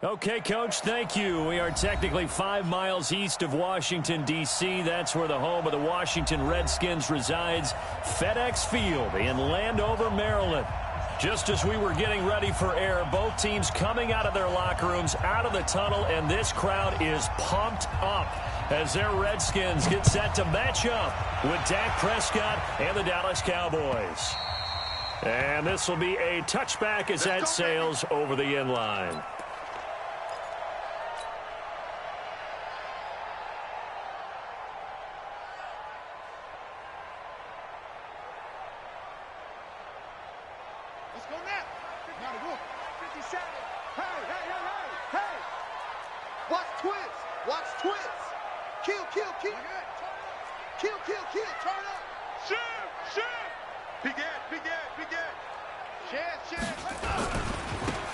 Okay, Coach, thank you. We are technically 5 miles east of Washington, D.C. That's where the home of the Washington Redskins resides, FedEx Field in Landover, Maryland. Just as we were getting ready for air, both teams coming out of their locker rooms, out of the tunnel, and this crowd is pumped up as their Redskins get set to match up with Dak Prescott and the Dallas Cowboys. And this will be a touchback as that sails over the end line.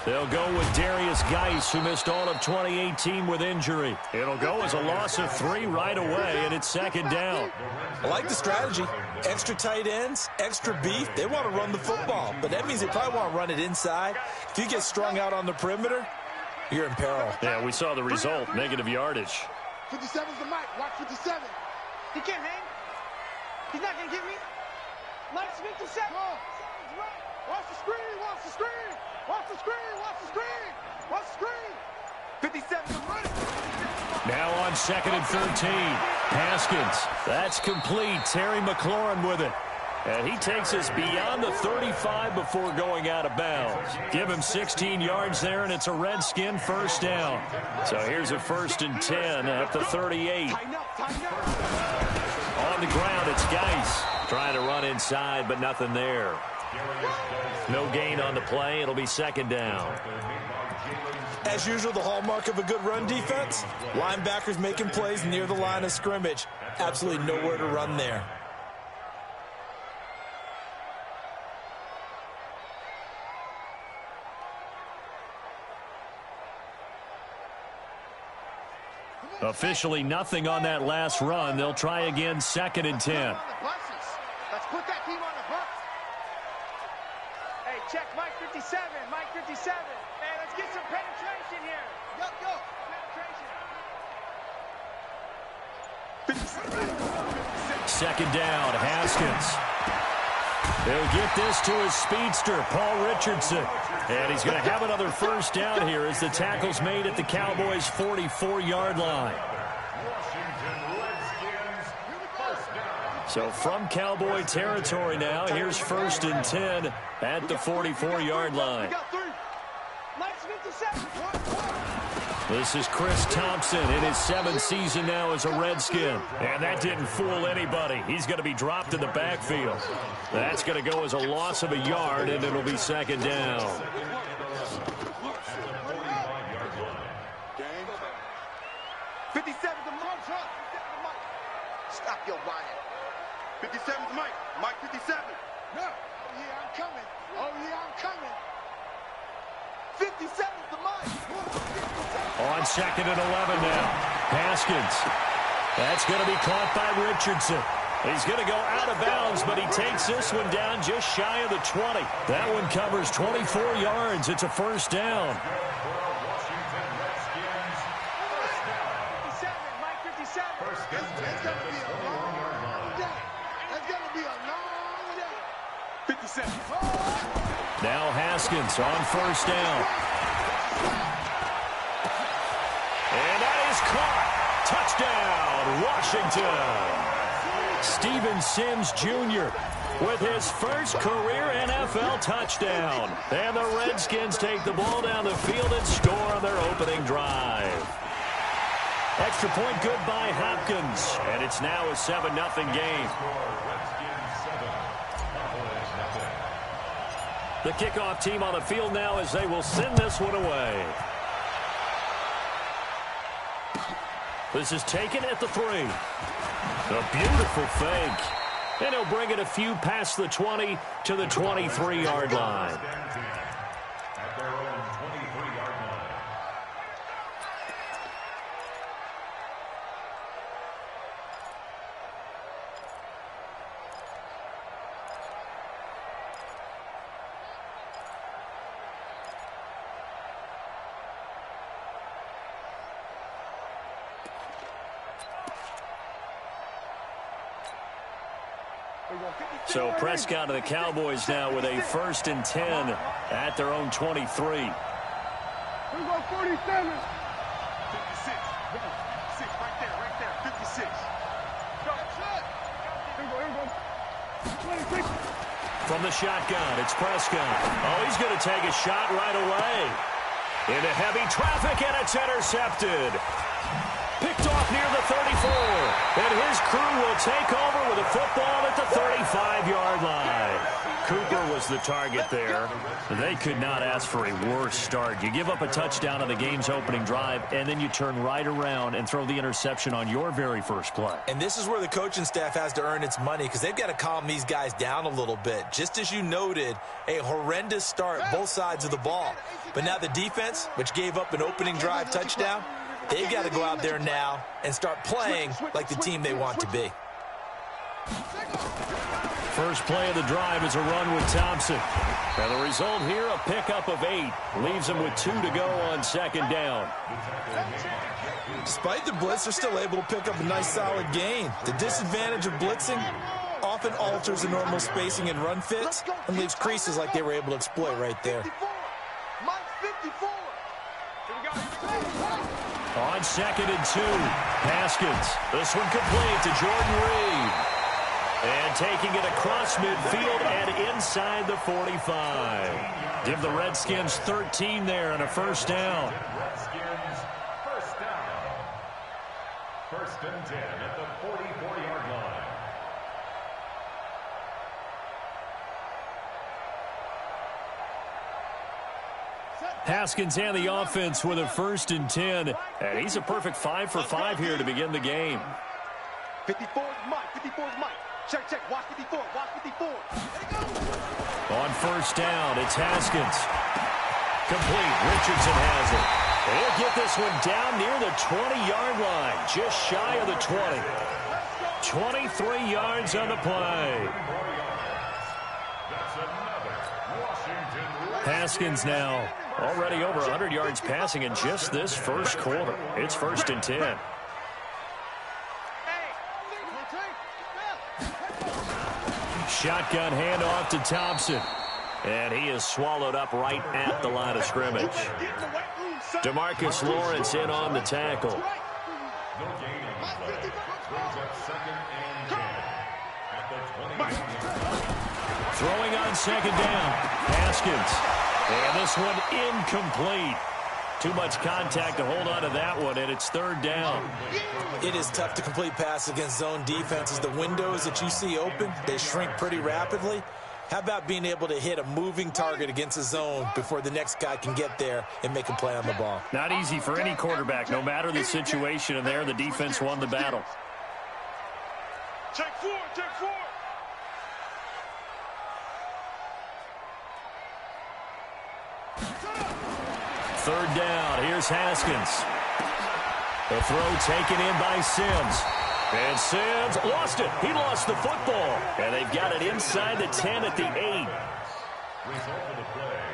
They'll go with who missed all of 2018 with injury. It'll go as a loss of 3 right away, and it's second down. I like the strategy. Extra tight ends, extra beef. They want to run the football, but that means they probably want to run it inside. If you get strung out on the perimeter, you're in peril. Yeah, we saw the result, negative yardage. 57's the mic. Watch 57. He can't hang. He's not going to get me. Mike's 57. Watch the screen. Watch the screen. Watch the screen. Watch the screen. Watch the screen. 57 is running. Now on 2nd and 13. Haskins. That's complete. Terry McLaurin with it. And he takes us beyond the 35 before going out of bounds. Give him 16 yards there, and it's a Redskin first down. So here's a 1st and 10 at the 38. On the ground, it's Geis trying to run inside, but nothing there. No gain on the play. It'll be second down. As usual, the hallmark of a good run defense, linebackers making plays near the line of scrimmage. Absolutely nowhere to run there. Officially nothing on that last run. They'll try again 2nd and 10. Let's put that team on the bus. Hey, check Mike 57. Mike 57. Hey, let's get some penetration here. Go. Penetration. Second down, Haskins. They'll get this to his speedster, Paul Richardson. And he's going to have another first down here as the tackle's made at the Cowboys' 44-yard line. So from Cowboy territory now, here's 1st and 10 at the 44-yard line. This is Chris Thompson in his 7th season now as a Redskin. And that didn't fool anybody. He's going to be dropped in the backfield. That's going to go as a loss of a yard, and it'll be second down. Stop your whining. 57's Mike. Mike 57. No. Oh, yeah, I'm coming. Oh, yeah, I'm coming. 57's the Mike. On 2nd and 11 now. Haskins. That's going to be caught by Richardson. He's going to go out of bounds, but he takes this one down just shy of the 20. That one covers 24 yards. It's a first down. Now Haskins on first down. And that is caught. Touchdown, Washington. Steven Sims Jr. with his first career NFL touchdown. And the Redskins take the ball down the field and score on their opening drive. Extra point good by Hopkins. And it's now a 7-0 game. The kickoff team on the field now as they will send this one away. This is taken at the 3. A beautiful fake. And he'll bring it a few past the 20 to the 23-yard line. So Prescott of the Cowboys now with a 1st and 10 at their own 23. Here we go, 47. 56. 56, right there, 56. Here we go. 26. From the shotgun, it's Prescott. Oh, he's going to take a shot right away. Into heavy traffic, and it's intercepted. Picked off near the 34. And his crew will take over with a football at the 35-yard line. Cooper was the target there. They could not ask for a worse start. You give up a touchdown on the game's opening drive, and then you turn right around and throw the interception on your very first play. And this is where the coaching staff has to earn its money because they've got to calm these guys down a little bit. Just as you noted, a horrendous start both sides of the ball. But now the defense, which gave up an opening drive touchdown, they've got to go out there now and start playing like the team they want to be. First play of the drive is a run with Thompson. And the result here, a pickup of 8. Leaves him with 2 to go on 2nd down. Despite the blitz, they're still able to pick up a nice solid gain. The disadvantage of blitzing often alters the normal spacing and run fits and leaves creases like they were able to exploit right there. On 2nd and 2, Haskins. This one complete to Jordan Reed. And taking it across midfield and inside the 45. Give the Redskins 13 there and a 1st down. Redskins, 1st down. 1st and 10 at the 44-yard line. Haskins and the offense with a 1st and 10. And he's a perfect 5 for 5 here to begin the game. 54 is Mike. 54 is Mike. Check, check. Watch 54. Watch 54. On 1st down, it's Haskins. Complete. Richardson has it. He'll get this one down near the 20-yard line. Just shy of the 20. 23 yards on the play. Haskins now already over 100 yards passing in just this first quarter. It's 1st and 10. Shotgun handoff to Thompson. And he is swallowed up right at the line of scrimmage. DeMarcus Lawrence in on the tackle. No gain on the play. Brings up 2nd and 10 at the 20. Throwing on 2nd down. Haskins. And this one incomplete. Too much contact to hold on to that one, and it's 3rd down. It is tough to complete pass against zone defenses. The windows that you see open, they shrink pretty rapidly. How about being able to hit a moving target against a zone before the next guy can get there and make a play on the ball? Not easy for any quarterback, no matter the situation, and there the defense won the battle. Check 4, check 4. Third down, here's Haskins. The throw taken in by Sims. And Sims lost it. He lost the football. And they've got it inside the 10 at the 8. Result of the play,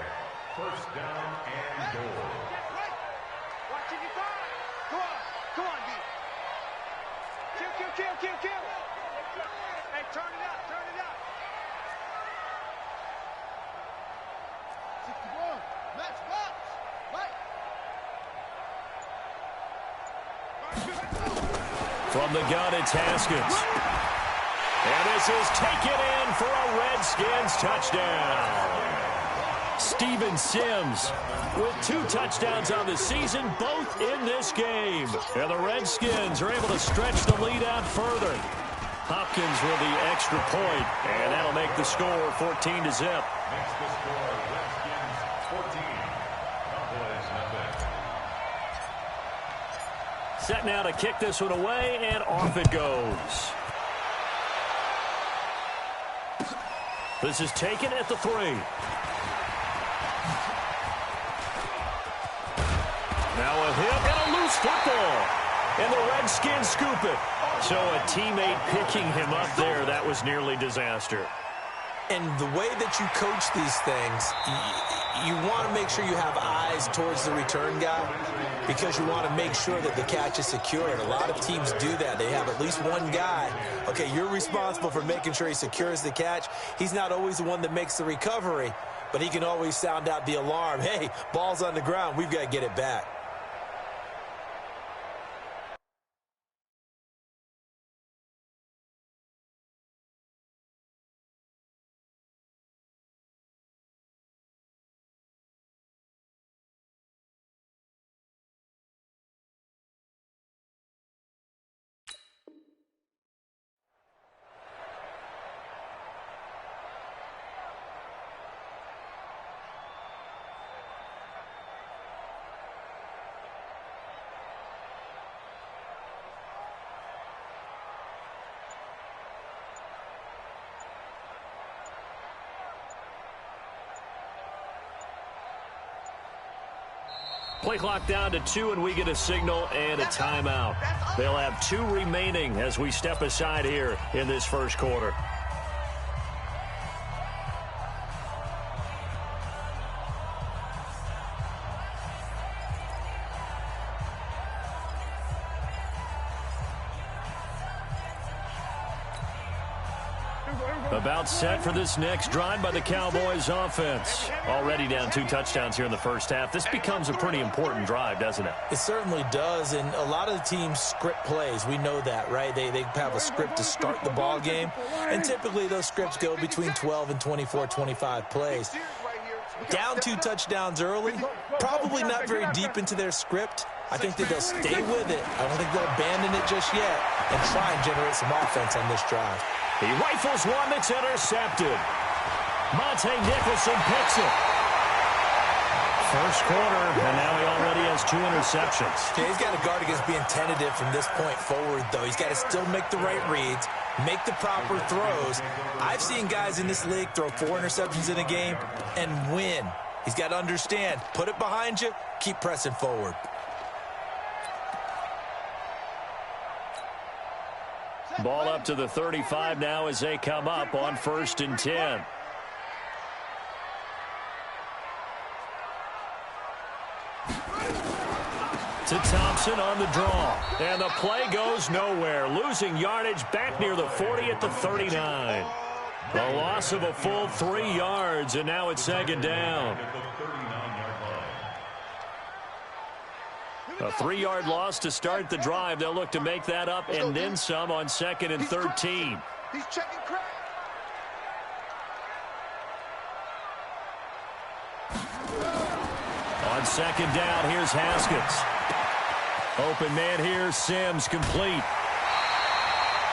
1st down and goal. Watch 55. Come on. Come on, D. Kill, kill, kill, kill, kill. Hey, turn it out, turn it out. 61. Match box. Right. From the gun, it's Haskins. And this is taken in for a Redskins touchdown. Steven Sims with 2 touchdowns on the season, both in this game. And the Redskins are able to stretch the lead out further. Hopkins with the extra point, and that'll make the score 14-0. Makes the score Redskins 14. Cowboys nothing. Set now to kick this one away, and off it goes. This is taken at the 3. Now a hit and a loose football. And the Redskins scoop it. So a teammate picking him up there, that was nearly disaster. And the way that you coach these things, you want to make sure you have eyes towards the return guy because you want to make sure that the catch is secured. A lot of teams do that. They have at least one guy. Okay, you're responsible for making sure he secures the catch. He's not always the one that makes the recovery, but he can always sound out the alarm. Hey, ball's on the ground. We've got to get it back. Play clock down to 2, and we get a signal and a timeout. They'll have 2 remaining as we step aside here in this first quarter. About set for this next drive by the Cowboys offense. Already down 2 touchdowns here in the first half. This becomes a pretty important drive, doesn't it? It certainly does, and a lot of the teams script plays. We know that, right? They have a script to start the ball game, and typically those scripts go between 12 and 24, 25 plays. Down 2 touchdowns early, probably not very deep into their script. I think that they'll stay with it. I don't think they'll abandon it just yet and try and generate some offense on this drive. He rifles one that's intercepted. Monte Nicholson picks it. First quarter, and now he already has 2 interceptions. Okay, he's got to guard against being tentative from this point forward, though. He's got to still make the right reads, make the proper throws. I've seen guys in this league throw 4 interceptions in a game and win. He's got to understand, put it behind you, keep pressing forward. Ball up to the 35 now as they come up on 1st and 10. To Thompson on the draw. And the play goes nowhere. Losing yardage back near the 40 at the 39. A loss of a full 3 yards, and now it's 2nd down. A 3-yard loss to start the drive. They'll look to make that up and then some on 2nd and 13. He's checking crack. On 2nd down, here's Haskins. Open man here, Sims complete.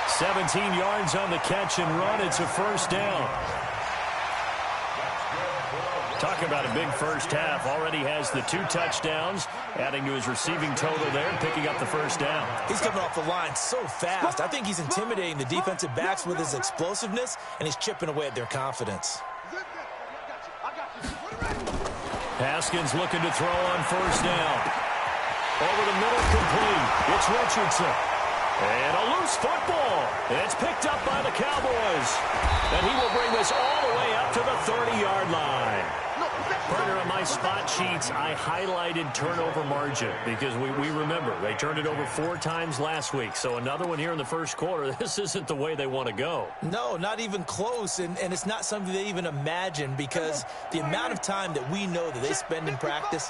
17 yards on the catch and run. It's a 1st down. Talk about a big first half. Already has the 2 touchdowns, adding to his receiving total there and picking up the 1st down. He's coming off the line so fast. I think he's intimidating the defensive backs with his explosiveness, and he's chipping away at their confidence. Haskins looking to throw on 1st down. Over the middle, complete. It's Richardson. And a loose football. It's picked up by the Cowboys. And he will bring this all the way up to the 30-yard line. Partner, on my spot sheets, I highlighted turnover margin because we remember they turned it over 4 times last week. So another one here in the first quarter. This isn't the way they want to go. No, not even close, and it's not something they even imagine because the amount of time that we know that they spend in practice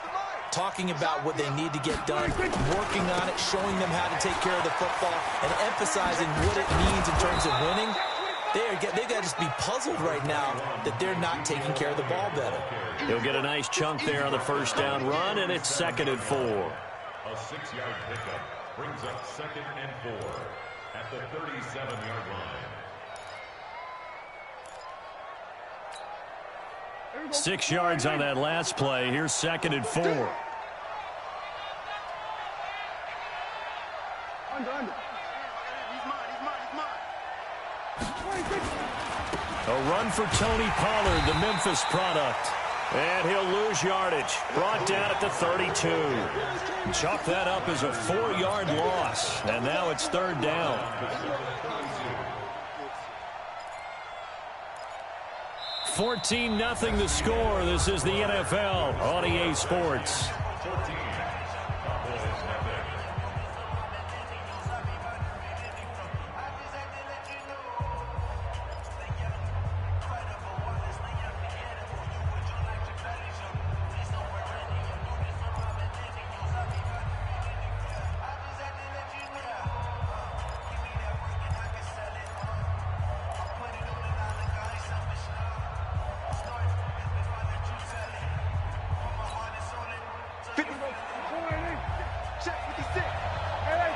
talking about what they need to get done, working on it, showing them how to take care of the football, and emphasizing what it means in terms of winning. They've got to just be puzzled right now that they're not taking care of the ball better. He'll get a nice chunk there on the 1st down run, and it's 2nd and 4. A 6-yard pickup brings up 2nd and 4 at the 37-yard line. 6 yards on that last play. Here's 2nd and 4. A run for Tony Pollard, the Memphis product. And he'll lose yardage. Brought down at the 32. Chalk that up as a 4-yard loss. And now it's 3rd down. 14-0 the score. This is the NFL on EA Sports. Check 56. Hey,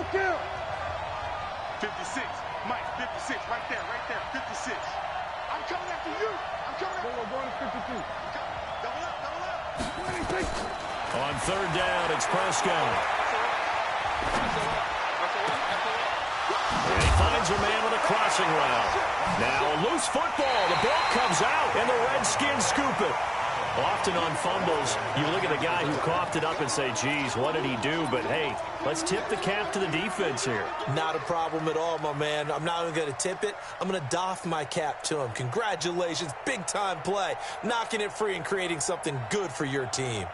kill. 56. Mike, 56. Right there. 56. I'm coming after you. Going to 52. Double up. 26. On third down, it's Prescott. And he finds a man with a crossing route. Now a loose football. The ball comes out, and the Redskins scoop it. Often on fumbles, you look at the guy who coughed it up and say, geez, what did he do? But, hey, let's tip the cap to the defense here. Not a problem at all, my man. I'm not even going to tip it. I'm going to doff my cap to him. Congratulations. Big-time play. Knocking it free and creating something good for your team.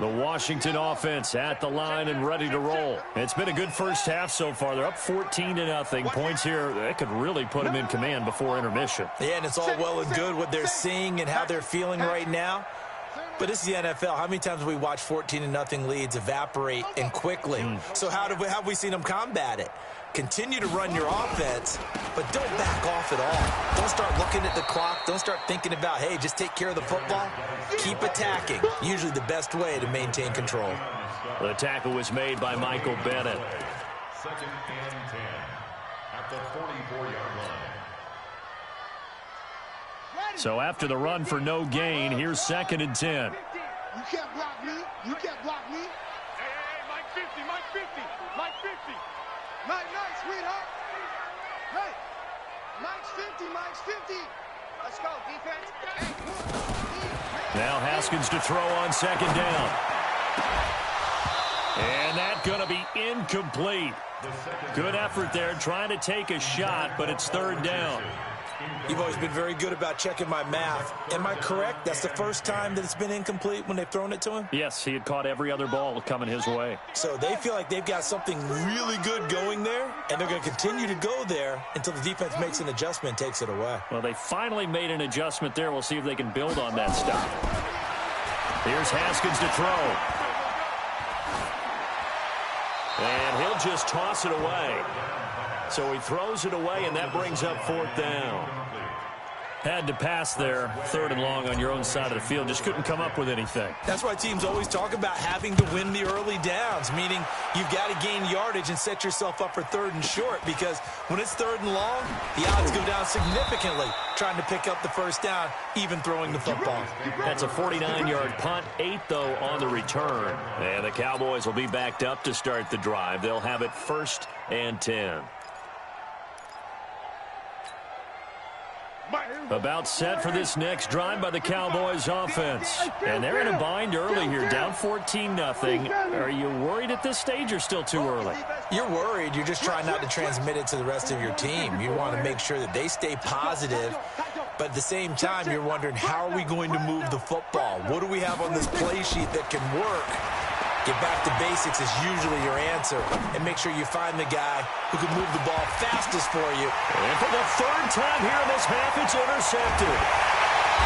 The Washington offense at the line and ready to roll. It's been a good first half so far. They're up 14-0. Points here, that could really put them in command before intermission. Yeah, and it's all well and good what they're seeing and how they're feeling right now. But this is the NFL. How many times have we watched 14-0 leads evaporate and quickly? So how have we seen them combat it? Continue to run your offense, but don't back off at all. Don't start looking at the clock. Don't start thinking about, hey, just take care of the football. Keep attacking. Usually the best way to maintain control. The tackle was made by Michael Bennett. 2nd and 10 at the 44-yard line. So after the run for no gain, here's 2nd and 10. You can't block me. Hey, Mike 50. Mike 50. Mike, nice, sweetheart. Hey, Mike's 50. Let's go, defense. Now Haskins to throw on 2nd down. And that's going to be incomplete. Good effort there, trying to take a shot, but it's 3rd down. You've always been very good about checking my math. Am I correct? That's the first time that it's been incomplete when they've thrown it to him? Yes, he had caught every other ball coming his way. So they feel like they've got something really good going there, and they're going to continue to go there until the defense makes an adjustment and takes it away. Well, they finally made an adjustment there. We'll see if they can build on that stuff. Here's Haskins to throw. And he'll just toss it away. So he throws it away, and that brings up 4th down. Had to pass there, 3rd and long on your own side of the field. Just couldn't come up with anything. That's why teams always talk about having to win the early downs, meaning you've got to gain yardage and set yourself up for 3rd and short, because when it's 3rd and long, the odds go down significantly trying to pick up the 1st down, even throwing the football. That's a 49-yard punt, 8, though, on the return. And the Cowboys will be backed up to start the drive. They'll have it 1st and 10. About set for this next drive by the Cowboys offense. And they're in a bind early here, down 14-0. Are you worried at this stage or still too early? You're worried. You're just trying not to transmit it to the rest of your team. You want to make sure that they stay positive. But at the same time, you're wondering, how are we going to move the football? What do we have on this play sheet that can work? Get back to basics is usually your answer. And make sure you find the guy who can move the ball fastest for you. And for the 3rd time here in this half, it's intercepted.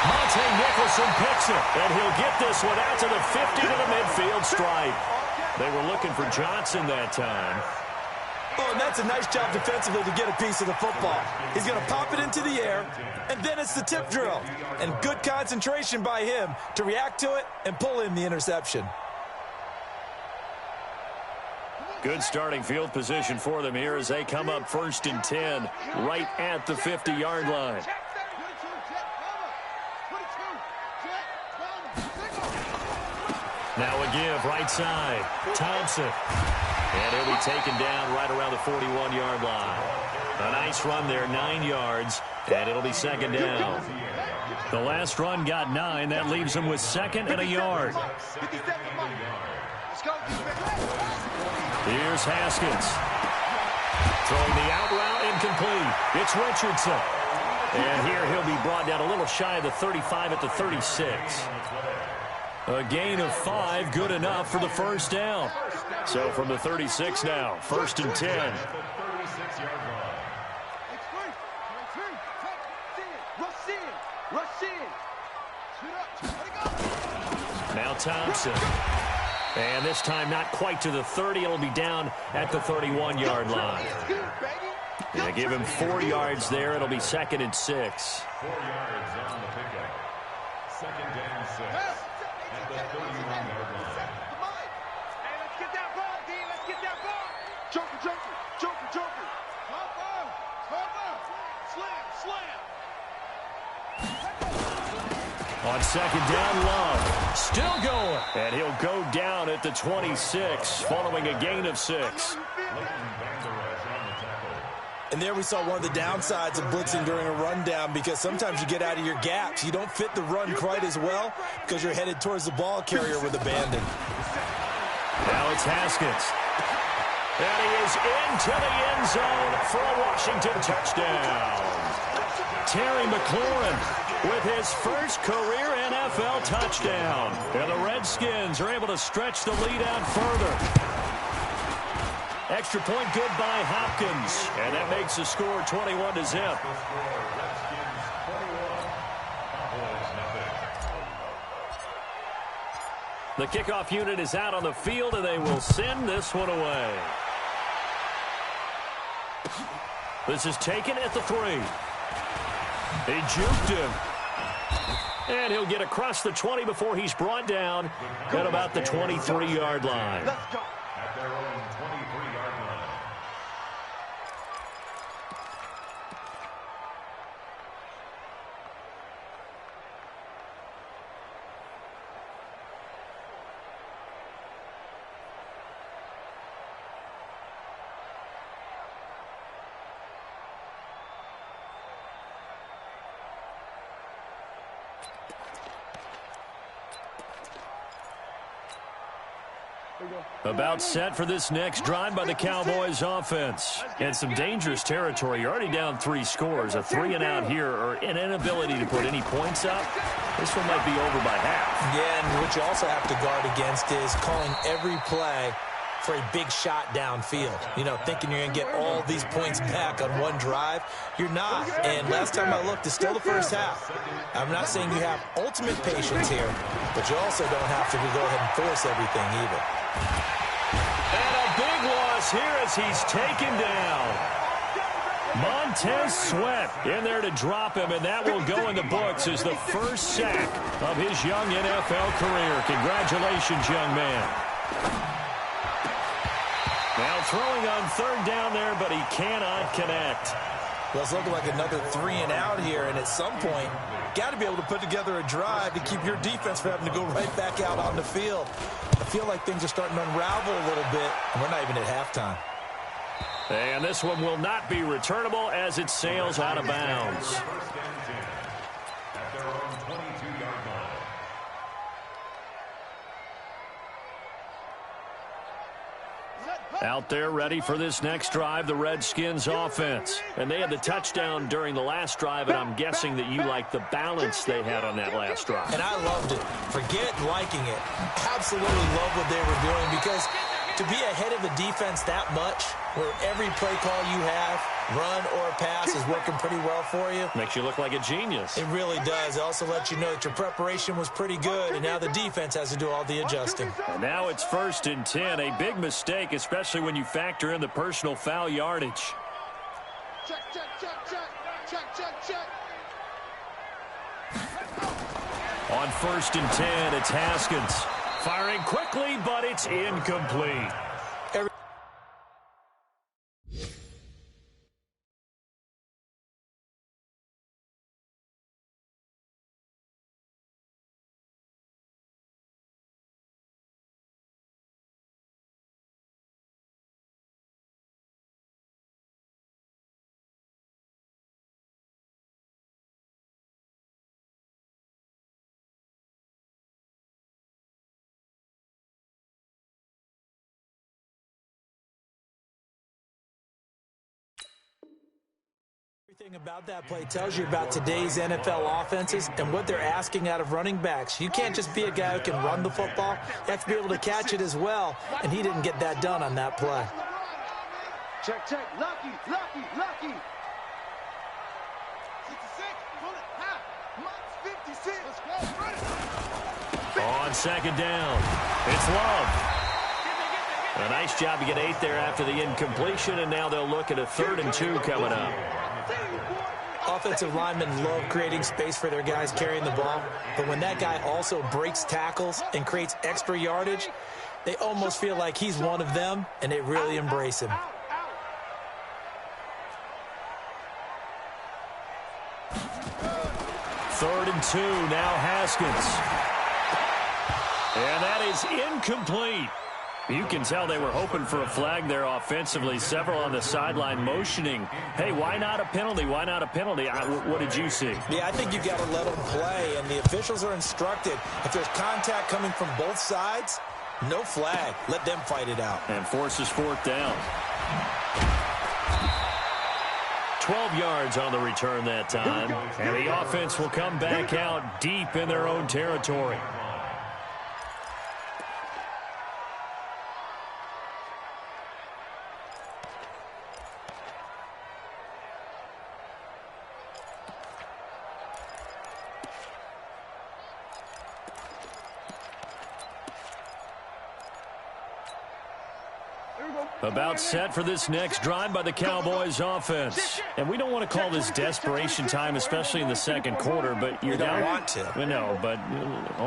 Monte Nicholson picks it. And he'll get this one out to the 50 to the midfield stripe. They were looking for Johnson that time. Oh, and that's a nice job defensively to get a piece of the football. He's going to pop it into the air, and then it's the tip drill. And good concentration by him to react to it and pull in the interception. Good starting field position for them here as they come up 1st and 10 right at the 50-yard line. Now a give right side. Thompson. And he'll be taken down right around the 41-yard line. A nice run there, 9 yards, and it'll be 2nd down. The last run got 9. That leaves him with 2nd and a yard. Let's go, defense. Here's Haskins. Throwing the out route, incomplete. It's Richardson. And here he'll be brought down a little shy of the 35 at the 36. A gain of 5, good enough for the first down. So from the 36 now, 1st and 10. Now Thompson. And this time not quite to the 30. It'll be down at the 31-yard line. They give him 4 yards there. It'll be 2nd and 6. 4 yards on the pickup. 2nd and 6 at the 31-yard line. Hey, let's get that ball, D. Let's get that ball. Joker. Hopper. Slam. On 2nd down, Love. Still going. And he'll go down at the 26 following a gain of 6. And there we saw one of the downsides of blitzing during a rundown, because sometimes you get out of your gaps. You don't fit the run quite as well because you're headed towards the ball carrier with abandon. Now it's Haskins. And he is into the end zone for a Washington touchdown. Terry McLaurin with his first career NFL touchdown. And the Redskins are able to stretch the lead out further. Extra point good by Hopkins. And that makes the score 21-0. The kickoff unit is out on the field, and they will send this one away. This is taken at the 3. He juked him. And he'll get across the 20 before he's brought down at about the 23-yard line. Let's go. At their own 23-yard line. About set for this next drive by the Cowboys offense. And some dangerous territory. You're already down 3 scores. A 3-and-out here, or an inability to put any points up. This one might be over by half. Yeah, and what you also have to guard against is calling every play for a big shot downfield. You know, thinking you're going to get all these points back on one drive. You're not. And last time I looked, it's still the first half. I'm not saying you have ultimate patience here, but you also don't have to go ahead and force everything either. And a big loss here as he's taken down. Montez Sweat in there to drop him, and that will go in the books as the first sack of his young NFL career. Congratulations, young man. Now throwing on 3rd down there, but he cannot connect. Well, it's looking like another 3-and-out here, and at some point, got to be able to put together a drive to keep your defense from having to go right back out on the field. I feel like things are starting to unravel a little bit, and we're not even at halftime. And this one will not be returnable as it sails out of bounds. At their own 22-yard line. Out there ready for this next drive, the Redskins offense. And they had the touchdown during the last drive, and I'm guessing that you like the balance they had on that last drive. And I loved it. Forget liking it. Absolutely love what they were doing, because to be ahead of the defense that much, where every play call you have, run or pass, is working pretty well for you. Makes you look like a genius. It really does. It also lets you know that your preparation was pretty good, and now the defense has to do all the adjusting. And now it's 1st and 10. A big mistake, especially when you factor in the personal foul yardage. Check. On 1st and 10, it's Haskins. Firing quickly, but it's incomplete. About that play tells you about today's NFL offenses and what they're asking out of running backs. You can't just be a guy who can run the football. You have to be able to catch it as well, and he didn't get that done on that play. Check, check. Lucky, lucky, lucky. 66. Pull it. Half. Mike's 56. Let's go. On second down, it's Love. A nice job to get 8 there after the incompletion, and now they'll look at a 3rd and 2 coming up. Offensive linemen love creating space for their guys carrying the ball, but when that guy also breaks tackles and creates extra yardage, they almost feel like he's one of them, and they really embrace him. Third and 2, now Haskins. And that is incomplete. You can tell they were hoping for a flag there offensively. Several on the sideline motioning, hey, why not a penalty? Why not a penalty? What did you see? Yeah, I think you got to let them play, and the officials are instructed. If there's contact coming from both sides, no flag. Let them fight it out. And forces 4th down. 12 yards on the return that time. And the offense will come back out deep in their own territory. About set for this next drive by the Cowboys offense. And we don't want to call this desperation time, especially in the second quarter, but you're down. You don't want to. No, but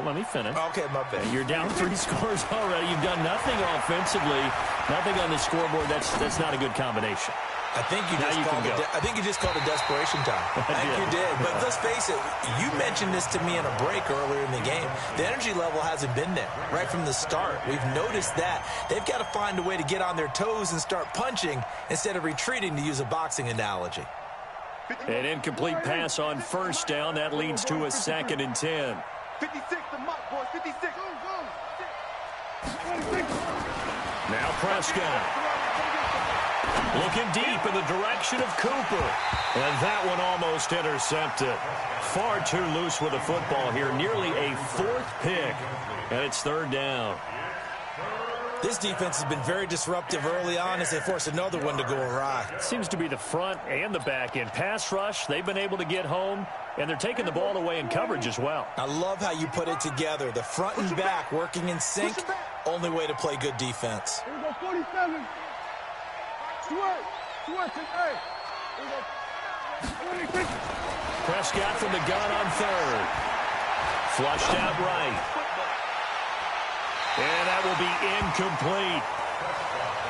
let me finish. Okay, my bad. You're down 3 scores already. You've done nothing offensively, nothing on the scoreboard. That's not a good combination. I think you just called it desperation time. I think you did. But let's face it, you mentioned this to me in a break earlier in the game. The energy level hasn't been there right from the start. We've noticed that. They've got to find a way to get on their toes and start punching instead of retreating, to use a boxing analogy. An incomplete pass on 1st down. That leads to a 2nd and 10. 56, the mark, boys. 56. Now Prescott. Looking deep in the direction of Cooper. And that one almost intercepted. Far too loose with the football here. Nearly a 4th pick. And it's 3rd down. This defense has been very disruptive early on as they force another one to go awry. Seems to be the front and the back end. Pass rush, they've been able to get home. And they're taking the ball away in coverage as well. I love how you put it together. The front and back working in sync. Only way to play good defense. Here we go, 47. Prescott from the gun on 3rd. Flushed out right. And that will be incomplete.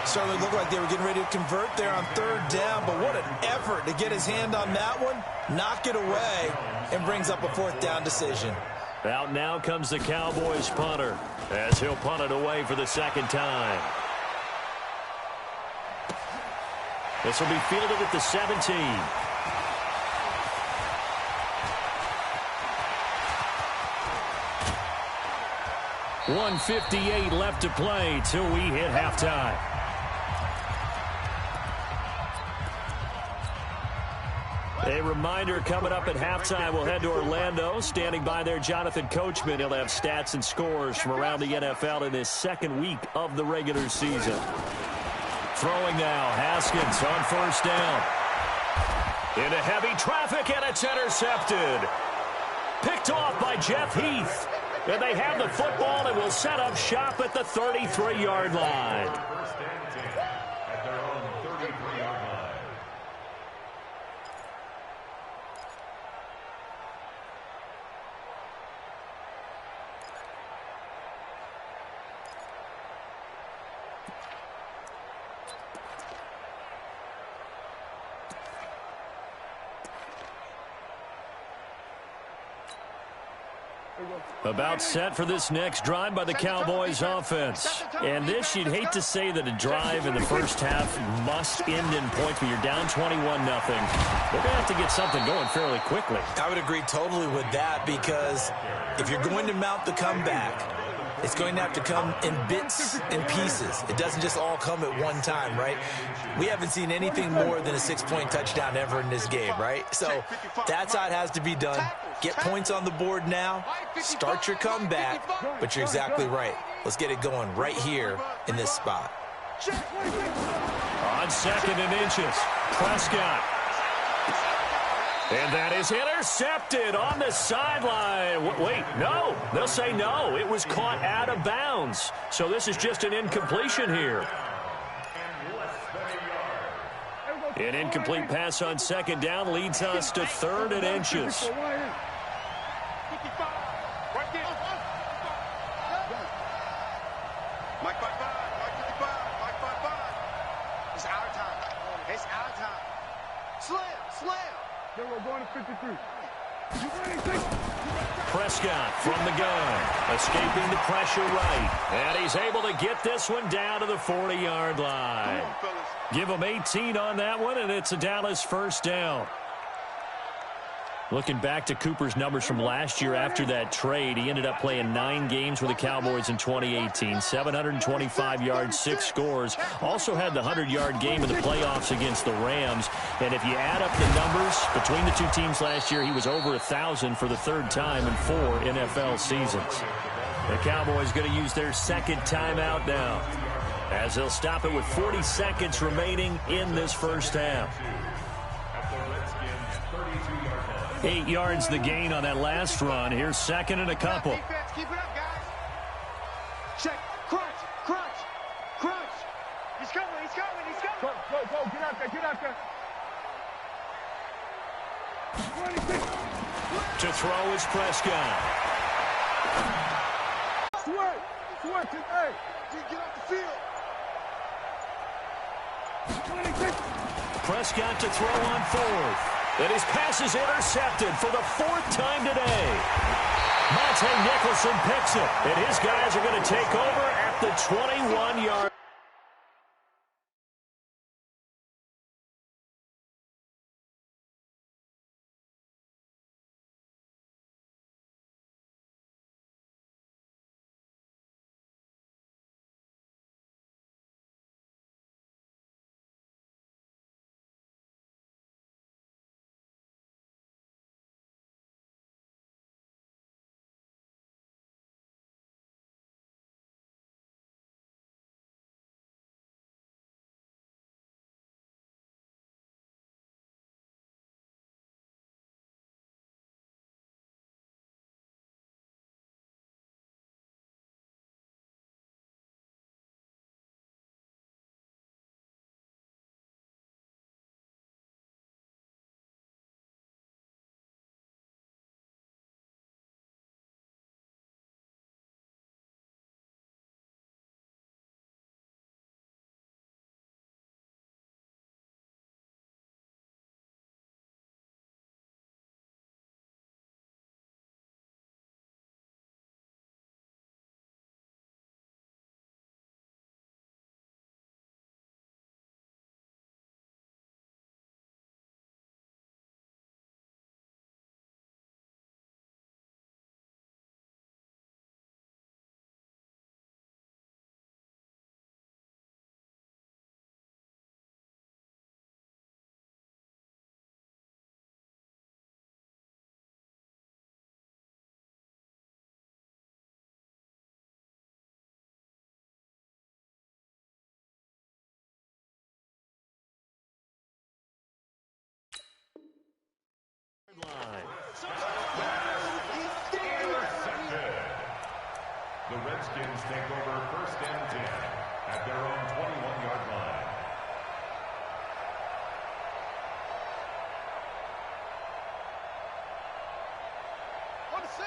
Certainly looked like they were getting ready to convert there on 3rd down, but what an effort to get his hand on that one, knock it away, and brings up a 4th down decision. Out now comes the Cowboys punter as he'll punt it away for the 2nd time. This will be fielded at the 17. .158 left to play till we hit halftime. A reminder coming up at halftime, we'll head to Orlando. Standing by there, Jonathan Coachman. He'll have stats and scores from around the NFL in his 2nd week of the regular season. Throwing now, Haskins on 1st down. Into heavy traffic, and it's intercepted. Picked off by Jeff Heath. And they have the football and will set up shop at the 33-yard line. First and 10 at their own 33-yard line. About set for this next drive by the Cowboys offense. And this, you'd hate to say that a drive in the first half must end in points, but you're down 21-0. They're going to have to get something going fairly quickly. I would agree totally with that, because if you're going to mount the comeback, it's going to have to come in bits and pieces. It doesn't just all come at one time, right? We haven't seen anything more than a 6-point touchdown ever in this game, right? So that's how it has to be done. Get points on the board now. Start your comeback. But you're exactly right. Let's get it going right here in this spot. On 2nd and inches, Prescott. And that is intercepted on the sideline. Wait, no. They'll say no. It was caught out of bounds. So this is just an incompletion here. An incomplete pass on 2nd down leads us to 3rd and inches. We're going to 53. Prescott from the gun, escaping the pressure right. And he's able to get this one down to the 40-yard line. Give him 18 on that one, and it's a Dallas 1st down. Looking back to Cooper's numbers from last year after that trade, he ended up playing 9 games with the Cowboys in 2018. 725 yards, 6 scores. Also had the 100-yard game in the playoffs against the Rams. And if you add up the numbers between the two teams last year, he was over 1,000 for the 3rd time in 4 NFL seasons. The Cowboys going to use their 2nd timeout now, as they'll stop it with 40 seconds remaining in this 1st half. 8 yards the gain on that last run. Here's 2nd and a couple. Keep it up, guys. Check. Crunch. Crunch. Crunch. He's coming. He's coming. He's coming. Go. Get out there. Get out there. 26. To throw is Prescott. Sweat. Hey. Get off the field. 26. Prescott to throw on 4th. And his pass is intercepted for the 4th time today. Monte Nicholson picks it, and his guys are going to take over at the 21-yard. The Redskins take over 1st and 10 at their own 21-yard line.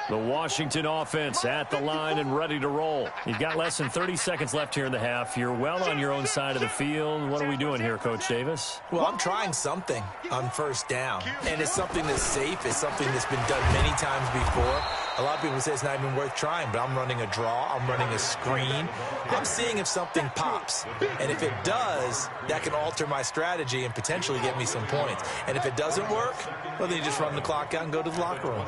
The Washington offense at the line and ready to roll. You've got less than 30 seconds left here in the half. You're well on your own side of the field. What are we doing here, Coach Davis? Well, I'm trying something on 1st down, and it's something that's safe. It's something that's been done many times before. A lot of people say it's not even worth trying, but I'm running a draw. I'm running a screen. I'm seeing if something pops, and if it does, that can alter my strategy and potentially get me some points. And if it doesn't work, well, then you just run the clock out and go to the locker room.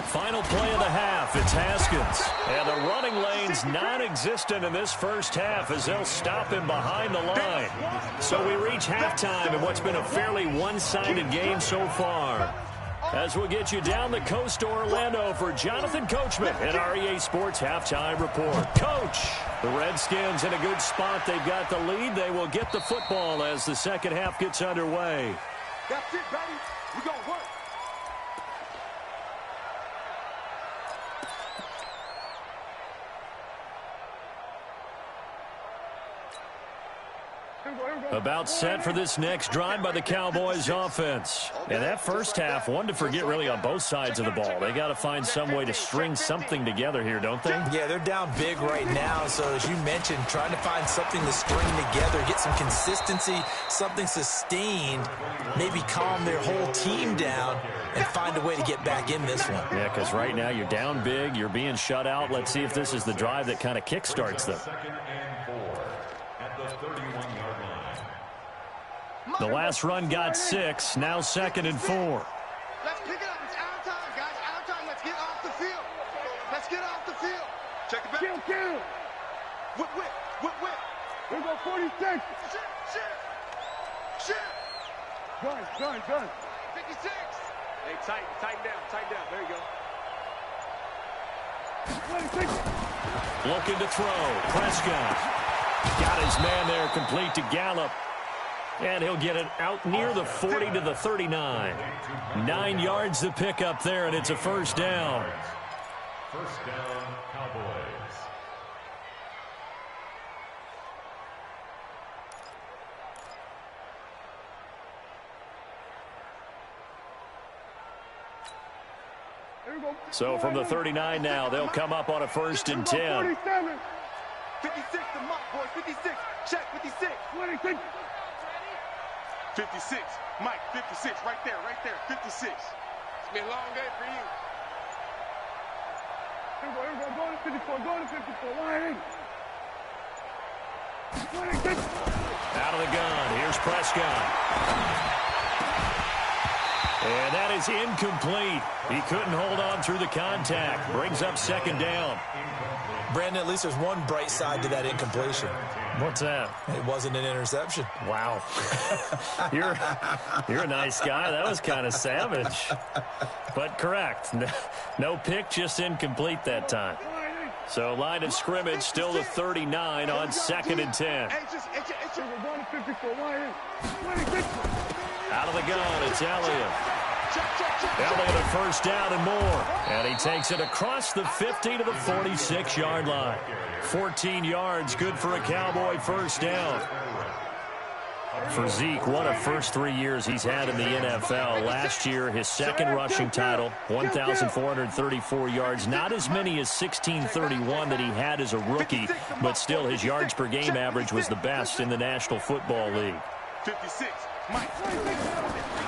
Final play of the half, it's Haskins. And the running lane's non-existent in this first half as they'll stop him behind the line. So we reach halftime in what's been a fairly one-sided game so far. As we'll get you down the coast to Orlando for Jonathan Coachman at REA Sports Halftime Report. Coach, the Redskins in a good spot. They've got the lead. They will get the football as the second half gets underway. That's it, baby. We gonna work. About set for this next drive by the Cowboys offense. And that first half, one to forget really on both sides of the ball. They got to find some way to string something together here, don't they? Yeah, they're down big right now. So as you mentioned, trying to find something to string together, get some consistency, something sustained, maybe calm their whole team down and find a way to get back in this one. Yeah, because right now you're down big, you're being shut out. Let's see if this is the drive that kind of kickstarts them. The last run got 6, now 2nd and 4. Let's pick it up. It's our time, guys. Our time. Let's get off the field. Let's get off the field. Check it back. Kill. Whip. Here we go, 46. Shit. Gun. 56. Hey, tighten down. There you go. 26. Looking to throw. Prescott. Got his man there, complete to Gallup. And he'll get it out near the 40 to the 39. 9 yards to pick up there, and it's a first down. First down, Cowboys. So from the 39 now, they'll come up on a 1st and 10. 56 to Mike, boys. 56. Check 56. 26. 56. Mike, 56. Right there. 56. It's been a long day for you. Here we go. Go to 54. Line. 26. Out of the gun. Here's Prescott. And that is incomplete. He couldn't hold on through the contact. Brings up 2nd down. Brandon, at least there's one bright side to that incompletion. What's that? It wasn't an interception. Wow. You're a nice guy. That was kind of savage. But correct. No pick, just incomplete that time. So line of scrimmage still the 39 on 2nd and 10. Out of the gun, it's Elliott. Elliott a first down and more. And he takes it across the 50 to the 46-yard line. 14 yards, good for a Cowboy first down. For Zeke, what a first 3 years he's had in the NFL. Last year, his 2nd rushing title, 1,434 yards. Not as many as 1,631 that he had as a rookie, but still his yards per game average was the best in the National Football League. 56. Mike.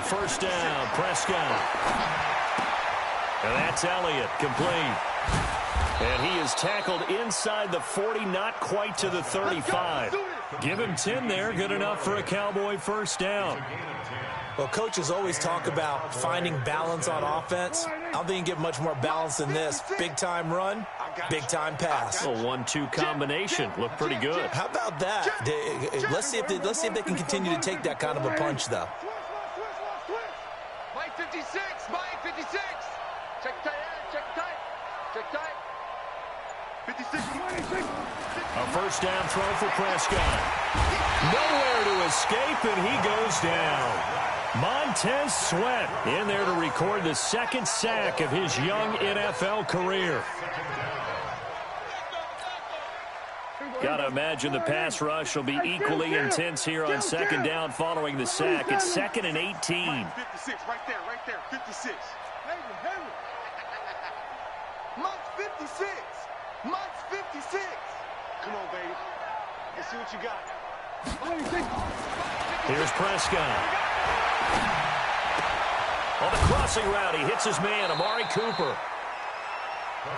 First down, Prescott. And that's Elliott, complete. And he is tackled inside the 40, not quite to the 35. Give him 10 there, good enough for a Cowboy first down. Well, coaches always talk about finding balance on offense. I don't think you get much more balance than this. Big-time run, big-time pass. A 1-2 combination. Looked pretty good. How about that? Let's see if they can continue to take that kind of a punch, though. Mike 56. Mike 56. Check tight. 56. A first down throw for Prescott. Nowhere to escape, and he goes down. Montez Sweat in there to record the 2nd sack of his young NFL career. Got to imagine the pass rush will be equally intense here on 2nd down following the sack. It's 2nd and 18. 56, right there, 56. Monk's 56. Monk's 56. Come on, baby. Let's see what you got. Here's Prescott. On the crossing route, he hits his man, Amari Cooper.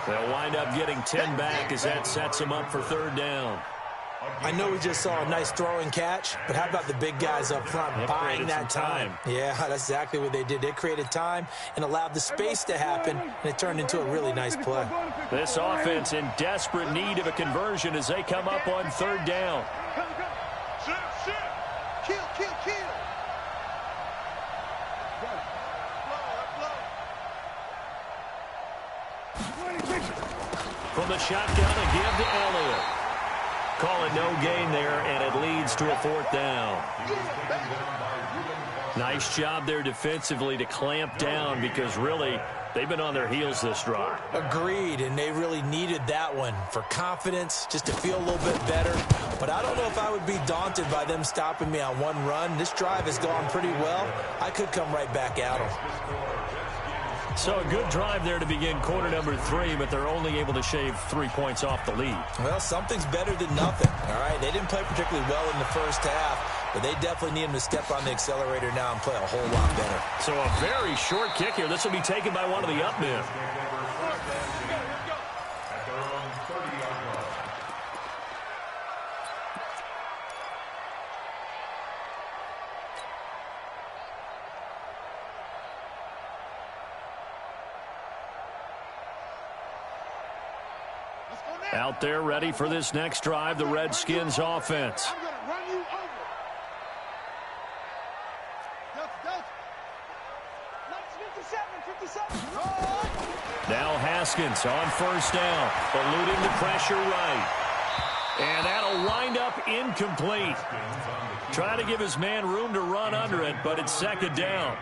They'll wind up getting 10 back as that sets him up for 3rd down. I know we just saw a nice throwing catch, but how about the big guys up front buying that time? Yeah, that's exactly what they did. They created time and allowed the space to happen, and it turned into a really nice play. This offense in desperate need of a conversion as they come up on third down. Kill. From the shotgun, a give to Elliott. Calling no gain there, and it leads to a fourth down. Nice job there defensively to clamp down because really they've been on their heels this drive. Agreed, and they really needed that one for confidence, just to feel a little bit better. But I don't know if I would be daunted by them stopping me on one run. This drive has gone pretty well. I could come right back at them. So a good drive there to begin quarter number 3, but they're only able to shave 3 points off the lead. Well, something's better than nothing, all right? They didn't play particularly well in the first half, but they definitely need them to step on the accelerator now and play a whole lot better. So a very short kick here. This will be taken by one of the up men. Out there ready for this next drive, the Redskins offense. I'm going to run you over. Delta. 57. Now Haskins on first down, eluding the pressure right. And that'll wind up incomplete. Trying to give his man room to run under it, but it's second down.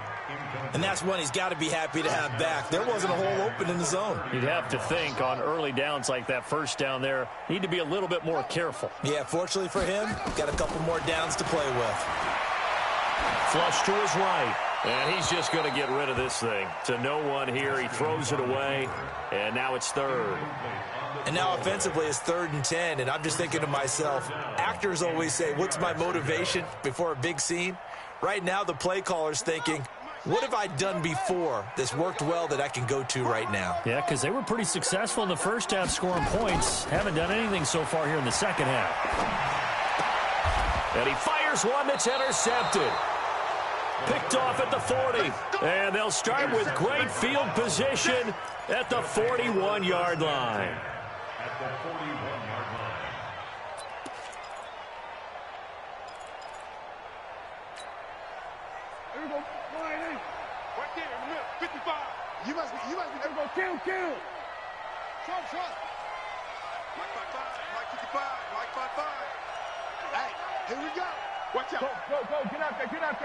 And that's one he's got to be happy to have back. There wasn't a hole open in the zone. You'd have to think on early downs like that first down there, need to be a little bit more careful. Yeah, fortunately for him, got a couple more downs to play with. Flush to his right. And he's just going to get rid of this thing. To no one here. He throws it away. And now it's third. And now offensively it's 3rd and 10. And I'm just thinking to myself, actors always say, what's my motivation before a big scene? Right now the play caller's thinking, what have I done before that's worked well that I can go to right now? Yeah, because they were pretty successful in the first half scoring points. Haven't done anything so far here in the second half. And he fires one that's intercepted. Picked off at the 40. And they'll start with great field position at the 41-yard line. At the 41-yard line. Here we go. Right there in the middle. 55. You must be. Here we go. Kill. Short. Mike 55. Mike 55. Hey, here we go. Watch out. Go. Get out there. Here we go.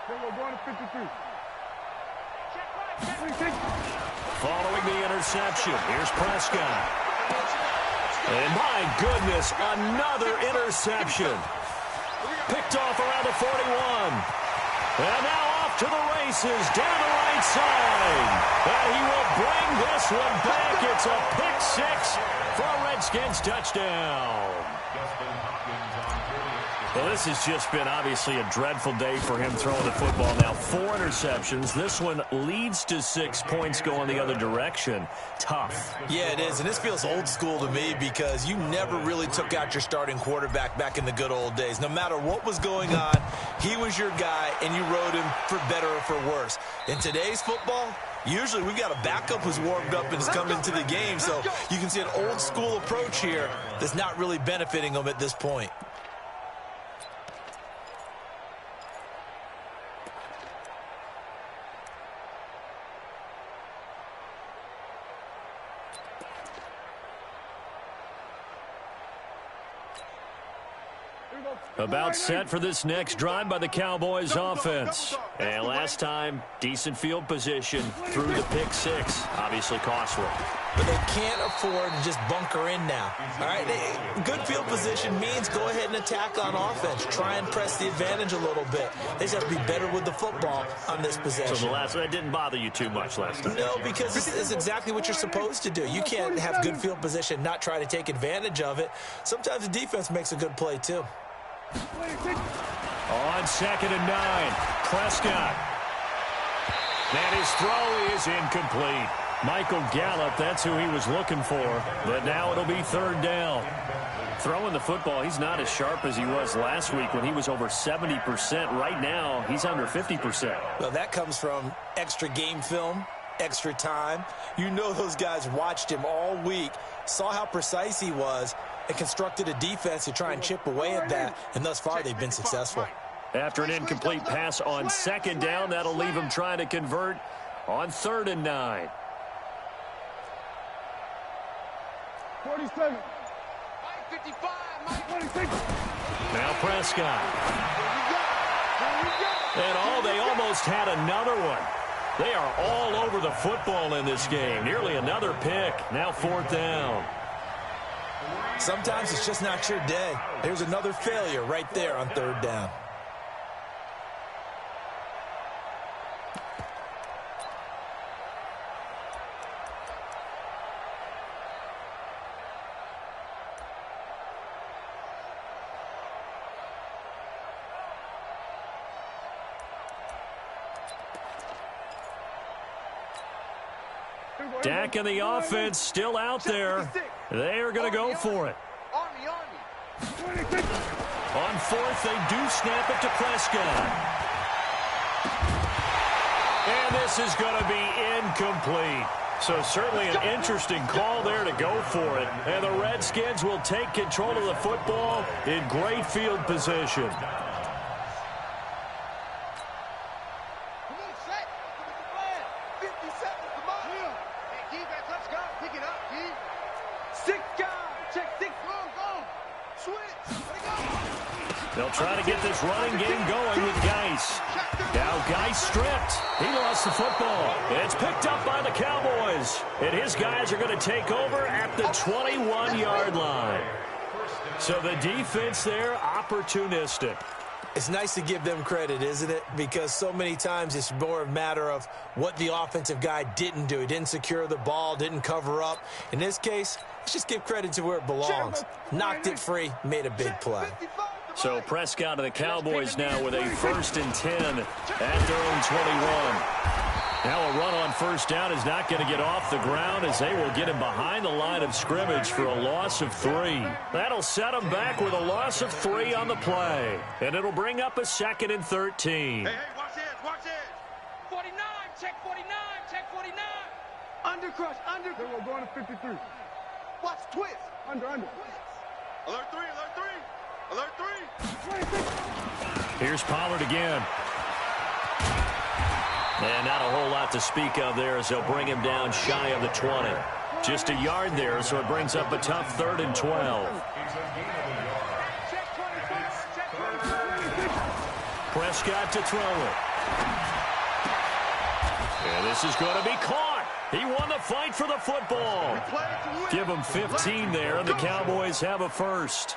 Going to 53. Following the interception, here's Prescott. And my goodness, another interception. Picked off around the 41. And now off to the races, down the right side. And he will bring this one back. It's a pick 6 for a Redskins touchdown. Well, this has just been obviously a dreadful day for him throwing the football. Now 4 interceptions. This one leads to 6 points going the other direction. Tough. Yeah, it is. And this feels old school to me because you never really took out your starting quarterback back in the good old days. No matter what was going on, he was your guy, and you rode him for better or for worse. In today's football, usually we got a backup who's warmed up and has come into the game. So you can see an old school approach here that's not really benefiting them at this point. About set for this next drive by the Cowboys offense. And last time, decent field position through the pick 6. Obviously costly. But they can't afford to just bunker in now. All right, good field position means go ahead and attack on offense. Try and press the advantage a little bit. They just have to be better with the football on this possession. So the last one didn't bother you too much last time? No, because this is exactly what you're supposed to do. You can't have good field position, not try to take advantage of it. Sometimes the defense makes a good play too. On 2nd and 9, Prescott. And his throw is incomplete. Michael Gallup, that's who he was looking for. But now it'll be third down. Throwing the football, he's not as sharp as he was last week when he was over 70%. Right now, he's under 50%. Well, that comes from extra game film, extra time. You know those guys watched him all week, saw how precise he was, and constructed a defense to try and chip away at that. And thus far, they've been successful. After an incomplete pass on second down, that'll leave him trying to convert on 3rd and 9. 47. 55. 26. Now Prescott. And they almost had another one. They are all over the football in this game. Nearly another pick. Now 4th down. Sometimes it's just not your day. There's another failure right there on 3rd down. Dak and the offense still out there. They are going to go for it. On 4th, they do snap it to Prescott. And this is going to be incomplete. So certainly an interesting call there to go for it. And the Redskins will take control of the football in great field position. They'll try to get this running game going with Geis. Now Geis stripped. He lost the football. It's picked up by the Cowboys. And his guys are going to take over at the 21-yard line. So the defense there, opportunistic. It's nice to give them credit, isn't it? Because so many times it's more a matter of what the offensive guy didn't do. He didn't secure the ball, didn't cover up. In this case, let's just give credit to where it belongs. Knocked it free, made a big play. So Prescott and the Cowboys now with a 1st and 10 at their own 21. Now a run on 1st down is not going to get off the ground as they will get him behind the line of scrimmage for a loss of 3. That'll set him back with a loss of 3 on the play. And it'll bring up a 2nd and 13. Hey, watch this, watch this. 49, check 49, check 49. Under crush, under. Then we're going to 53. Watch twist. Under. Alert 3, alert 3. Alert 3. 26. Here's Pollard again. And not a whole lot to speak of there as they'll bring him down shy of the 20. Just a yard there, so it brings up a tough 3rd and 12. Prescott to throw it. And this is going to be caught. He won the fight for the football. Give him 15 there, and the Cowboys have a 1st.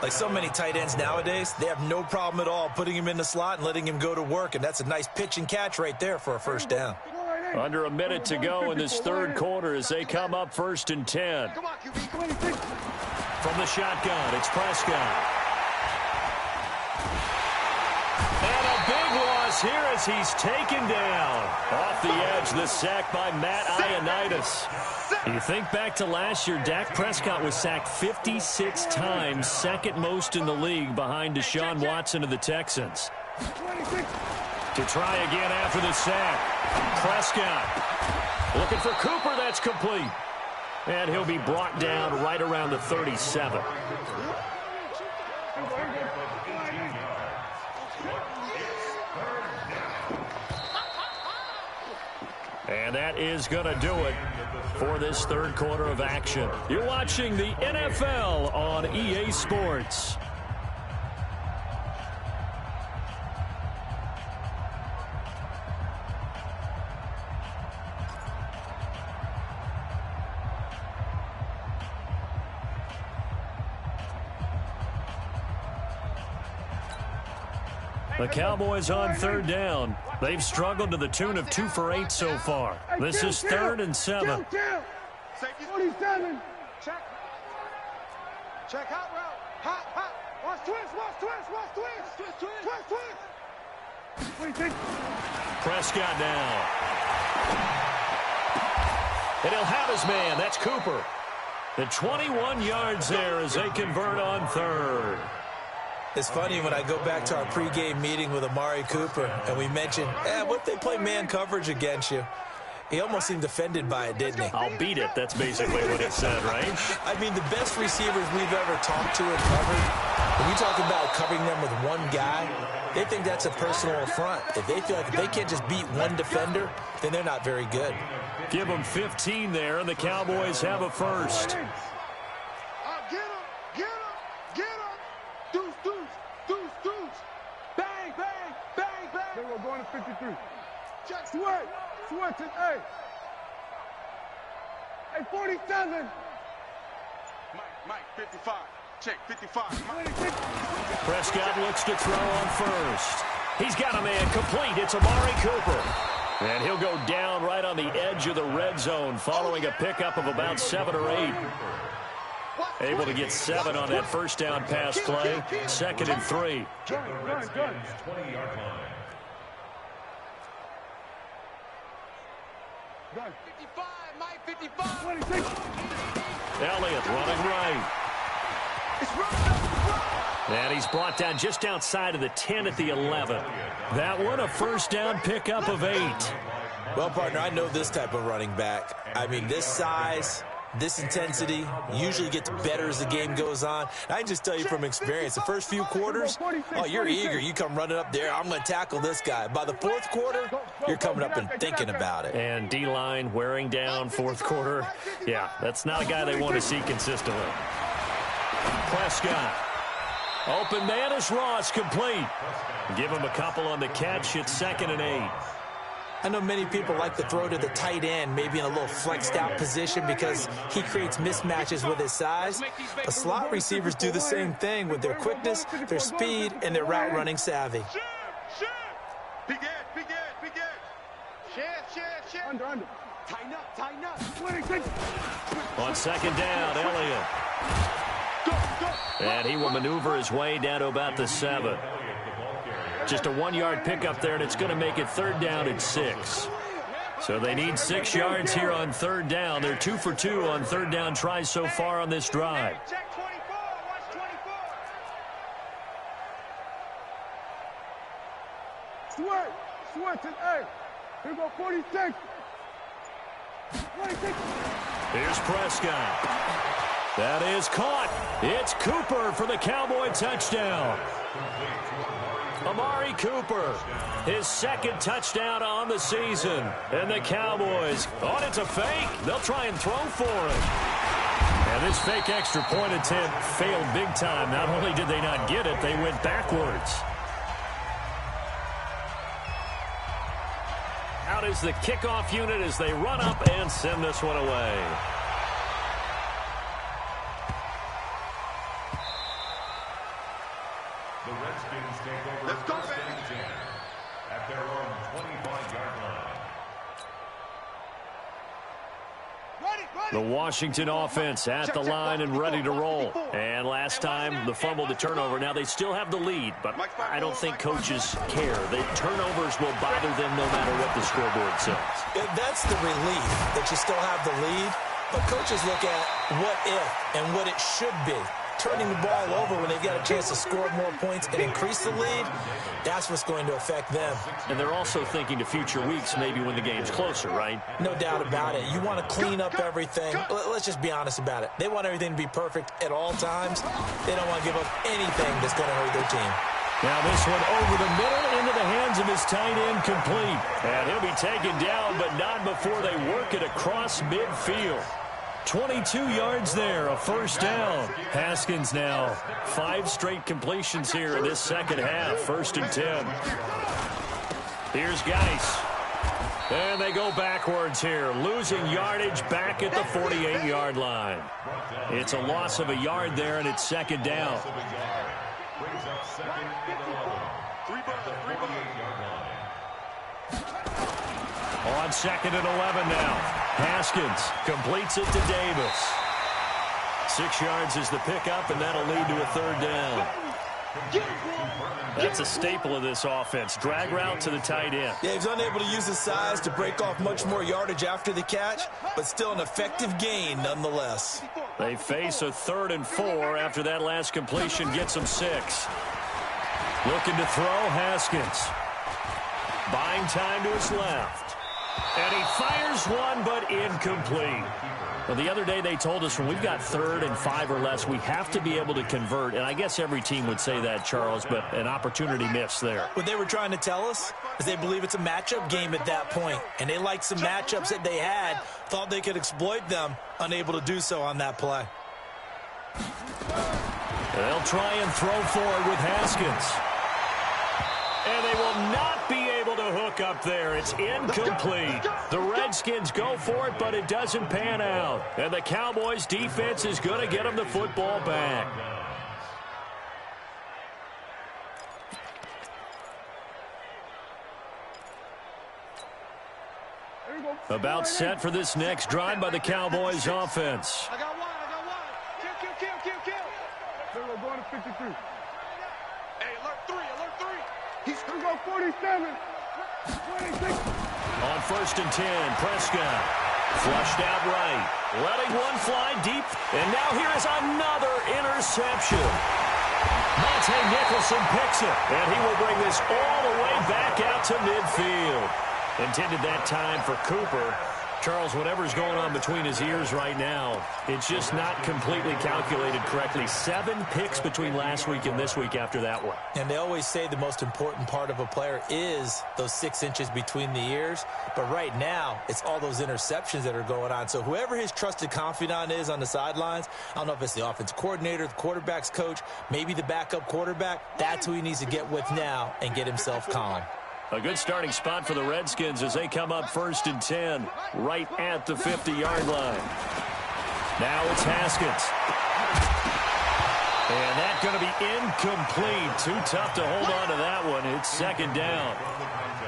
Like so many tight ends nowadays, they have no problem at all putting him in the slot and letting him go to work, and that's a nice pitch and catch right there for a 1st down. Under a minute to go in this 3rd quarter as they come up 1st and 10. From the shotgun, it's Prescott. And a big loss here as he's taken down. Off the edge, the sack by Matt Ioannidis. You think back to last year, Dak Prescott was sacked 56 times, 2nd most in the league behind Deshaun Watson of the Texans. To try again after the sack. Prescott looking for Cooper, that's complete. And he'll be brought down right around the 37. And that is going to do it for this 3rd quarter of action. You're watching the NFL on EA Sports. The Cowboys on 3rd down. They've struggled to the tune of 2 for 8 so far. This is 3rd and 7. 47. Check. Check hot route. Hot. Watch twist. Twist. Prescott now. And he'll have his man. That's Cooper. The 21 yards there as they convert on third. It's funny when I go back to our pregame meeting with Amari Cooper and we mentioned, what if they play man coverage against you? He almost seemed offended by it, didn't he? I'll beat it. That's basically what it said, right? I mean, the best receivers we've ever talked to and covered, when you talk about covering them with one guy, they think that's a personal affront. If they feel like if they can't just beat one defender, then they're not very good. Give them 15 there, and the Cowboys have a first. Get him! Get him! Get him! Deuce, deuce, deuce, deuce! Bang, bang, bang, bang! They were going to 53. Check, switch! Switch it, hey! Hey, 47! Mike, 55. Check, 55. Prescott looks to throw on first. He's got a man complete. It's Amari Cooper. And he'll go down right on the edge of the red zone following a pickup of about 7 or 8. Able to get 7 on that first down pass play. 2nd and 3. 20-yard line. 55, Mike, 55. Elliott running right. It's right. And he's brought down just outside of the 10 at the 11. That one a first down pickup of 8. Well, partner, I know this type of running back. I mean, this size, this intensity usually gets better as the game goes on. I can just tell you from experience, the first few quarters, you're eager. You come running up there, I'm going to tackle this guy. By the 4th quarter, you're coming up and thinking about it. And D-line wearing down 4th quarter. Yeah, that's not a guy they want to see consistently. Prescott. Open man is Ross, complete. Give him a couple on the catch. It's 2nd and 8. I know many people like to throw to the tight end, maybe in a little flexed out position because he creates mismatches with his size. But slot receivers do the same thing with their quickness, their speed, and their route running savvy. Big edge, big edge, big edge. Share. Under. Tighten up. 26. On 2nd down, Elliott. And he will maneuver his way down to about the 7. Just a 1-yard pickup there, and it's going to make it 3rd down at 6. So they need 6 yards here on 3rd down. They're 2 for 2 on 3rd down tries so far on this drive. Check 24. Watch 24. Switch it, hey. Here go 46. 26. Here's Prescott. That is caught. It's Cooper for the Cowboy touchdown. Amari Cooper, his 2nd touchdown on the season. And the Cauboys, it's a fake. They'll try and throw for it. And this fake extra point attempt failed big time. Not only did they not get it, they went backwards. Out is the kickoff unit as they run up and send this one away. The Redskins take over Let's go, first and 10 at their own 25-yard line. The Washington offense at the line and ready to roll. And last time, the fumble to turnover. Now, they still have the lead, but I don't think coaches care. The turnovers will bother them no matter what the scoreboard says. That's the relief that you still have the lead, but coaches look at what if and what it should be. Turning the ball over when they've got a chance to score more points and increase the lead, that's what's going to affect them. And they're also thinking to future weeks, maybe when the game's closer, right? No doubt about it. You want to clean up everything. Let's just be honest about it. They want everything to be perfect at all times. They don't want to give up anything that's going to hurt their team. Now this one over the middle into the hands of his tight end, complete. And he'll be taken down, but not before they work it across midfield. 22 yards there, a first down. Haskins now 5 straight completions here in this second half. 1st and 10. Here's Geis. And they go backwards here, losing yardage back at the 48-yard line. It's a loss of a yard there, and it's 2nd down. Brings up 2nd and 11 at the 48-yard line. On 2nd and 11 now. Haskins completes it to Davis. 6 yards is the pickup, and that'll lead to a 3rd down. That's a staple of this offense. Drag route to the tight end. Yeah, he's unable to use his size to break off much more yardage after the catch, but still an effective gain nonetheless. They face a 3rd and 4 after that last completion gets them 6. Looking to throw, Haskins. Buying time to his left. And he fires one, but incomplete. Well, the other day they told us when we've got 3rd and 5 or less, we have to be able to convert. And I guess every team would say that, Charles, but an opportunity missed there. What they were trying to tell us is they believe it's a matchup game at that point. And they liked some matchups that they had, thought they could exploit them, unable to do so on that play. They'll try and throw forward with Haskins. And they will not be able to hook up there. It's incomplete. The Redskins go for it, but it doesn't pan out. And the Cowboys' defense is going to get them the football back. About set for this next drive by the Cowboys' offense. I got one. Kill. They're going to 53. Hey, alert 3. He's going to go 47. 26. On 1st and 10, Prescott flushed out right, letting one fly deep, and now here is another interception. Monte Nicholson picks it, and he will bring this all the way back out to midfield. Intended that time for Cooper. Charles, whatever's going on between his ears right now, it's just not completely calculated correctly. 7 picks between last week and this week after that one. And they always say the most important part of a player is those 6 inches between the ears. But right now, it's all those interceptions that are going on. So whoever his trusted confidant is on the sidelines, I don't know if it's the offensive coordinator, the quarterback's coach, maybe the backup quarterback, that's who he needs to get with now and get himself calm. A good starting spot for the Redskins as they come up 1st and 10, right at the 50-yard line. Now it's Haskins. And that's going to be incomplete. Too tough to hold on to that one. It's 2nd down.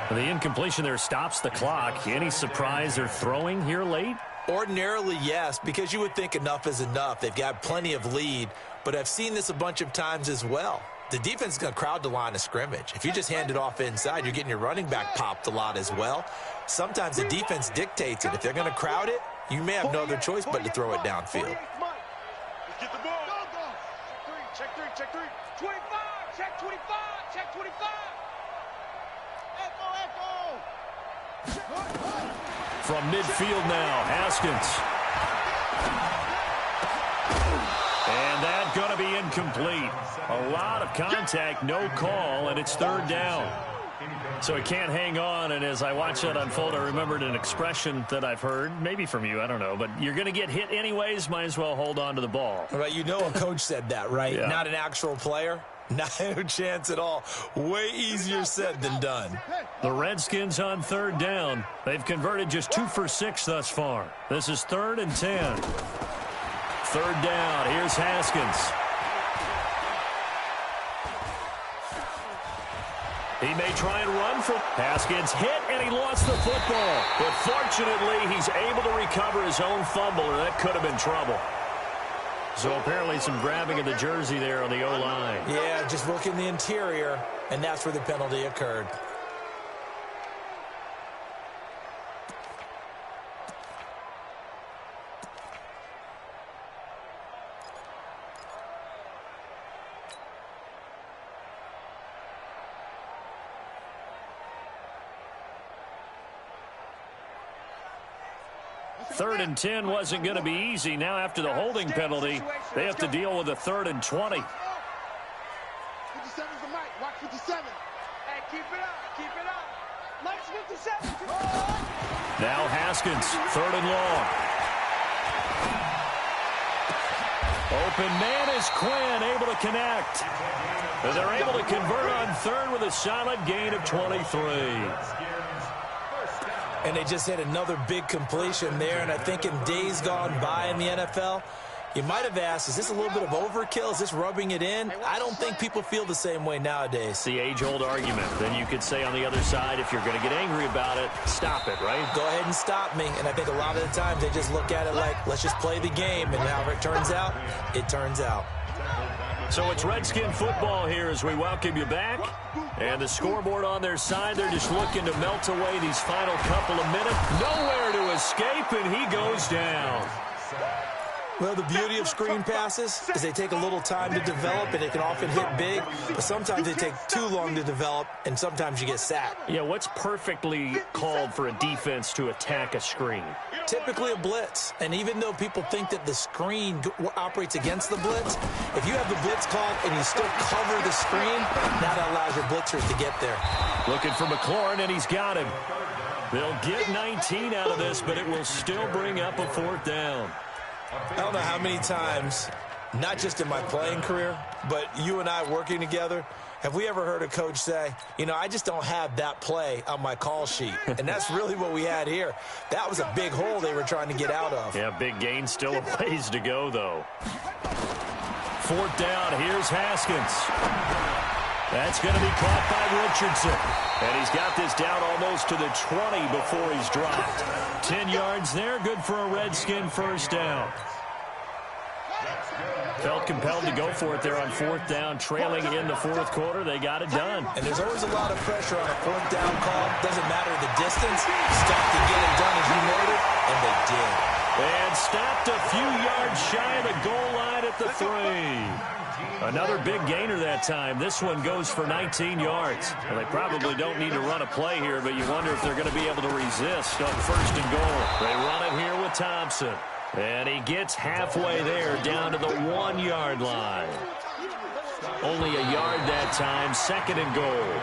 The incompletion there stops the clock. Any surprise they're throwing here late? Ordinarily, yes, because you would think enough is enough. They've got plenty of lead, but I've seen this a bunch of times as well. The defense is going to crowd the line of scrimmage. If you just hand it off inside, you're getting your running back popped a lot as well. Sometimes the defense dictates it. If they're going to crowd it, you may have no other choice but to throw it downfield. Let's get the ball. Check 3. 25. Check 25. Check 25. Echo. From midfield now, Haskins. And that's going to be incomplete. A lot of contact, no call, and it's 3rd down. So he can't hang on, and as I watch that unfold, I remembered an expression that I've heard, maybe from you, I don't know, but you're going to get hit anyways, might as well hold on to the ball. Right, you know a coach said that, right? Yeah. Not an actual player. Not a chance at all. Way easier said than done. The Redskins on 3rd down. They've converted just 2 for 6 thus far. This is 3rd and 10. 3rd down. Here's Haskins. He may try and run for Haskins. Hit, and he lost the football. But fortunately, he's able to recover his own fumble, or that could have been trouble. So apparently some grabbing of the jersey there on the O-line. Yeah, just look in the interior, and that's where the penalty occurred. Third and 10 wasn't going to be easy. Now after the holding penalty, they have to deal with a 3rd and 20. 57's the mic. Watch 57. Hey, keep it up. Mike's 57. Now Haskins, 3rd and long. Open man is Quinn, able to connect. And they're able to convert on 3rd with a solid gain of 23. And they just hit another big completion there. And I think in days gone by in the NFL, you might have asked, is this a little bit of overkill? Is this rubbing it in? I don't think people feel the same way nowadays. It's the age-old argument. Then you could say on the other side, if you're going to get angry about it, stop it, right? Go ahead and stop me. And I think a lot of the times they just look at it like, let's just play the game. And however it turns out, it turns out. So it's Redskin football here as we welcome you back. And the scoreboard on their side, they're just looking to melt away these final couple of minutes. Nowhere to escape, and he goes down. Well, the beauty of screen passes is they take a little time to develop, and they can often hit big, but sometimes they take too long to develop, and sometimes you get sacked. Yeah, what's perfectly called for a defense to attack a screen? Typically a blitz, and even though people think that the screen operates against the blitz, if you have the blitz called and you still cover the screen, that allows your blitzers to get there. Looking for McLaurin, and he's got him. They'll get 19 out of this, but it will still bring up a 4th down. I don't know how many times, not just in my playing career, but you and I working together, have we ever heard a coach say, you know, I just don't have that play on my call sheet. And that's really what we had here. That was a big hole they were trying to get out of. Yeah, big gain, still a ways to go, though. 4th down, here's Haskins. That's going to be caught by Richardson. And he's got this down almost to the 20 before he's dropped. 10 yards there, good for a Redskin 1st down. Felt compelled to go for it there on 4th down, trailing in the 4th quarter. They got it done. And there's always a lot of pressure on a 4th down call. Doesn't matter the distance. Stopped to get it done, as you noted, and they did. And stopped a few yards shy of the goal line at the 3. Another big gainer that time. This one goes for 19 yards. Well, they probably don't need to run a play here, but you wonder if they're going to be able to resist on 1st and goal. They run it here with Thompson. And he gets halfway there, down to the 1-yard line. Only a yard that time, 2nd and goal.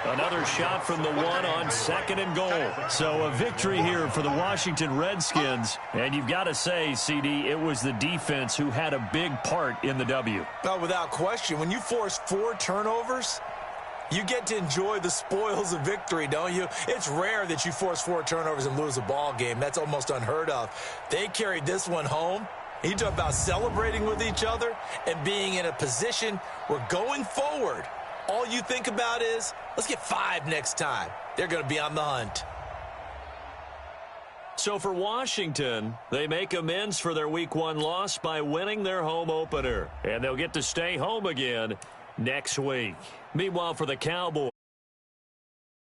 Another shot from the 1 on 2nd and goal. So a victory here for the Washington Redskins. And you've got to say, CD, it was the defense who had a big part in the W. No, without question. When you force 4 turnovers, you get to enjoy the spoils of victory, don't you? It's rare that you force 4 turnovers and lose a ball game. That's almost unheard of. They carried this one home. You talk about celebrating with each other and being in a position where going forward, all you think about is, let's get 5 next time. They're going to be on the hunt. So for Washington, they make amends for their Week 1 loss by winning their home opener. And they'll get to stay home again next week. Meanwhile, for the Cowboys,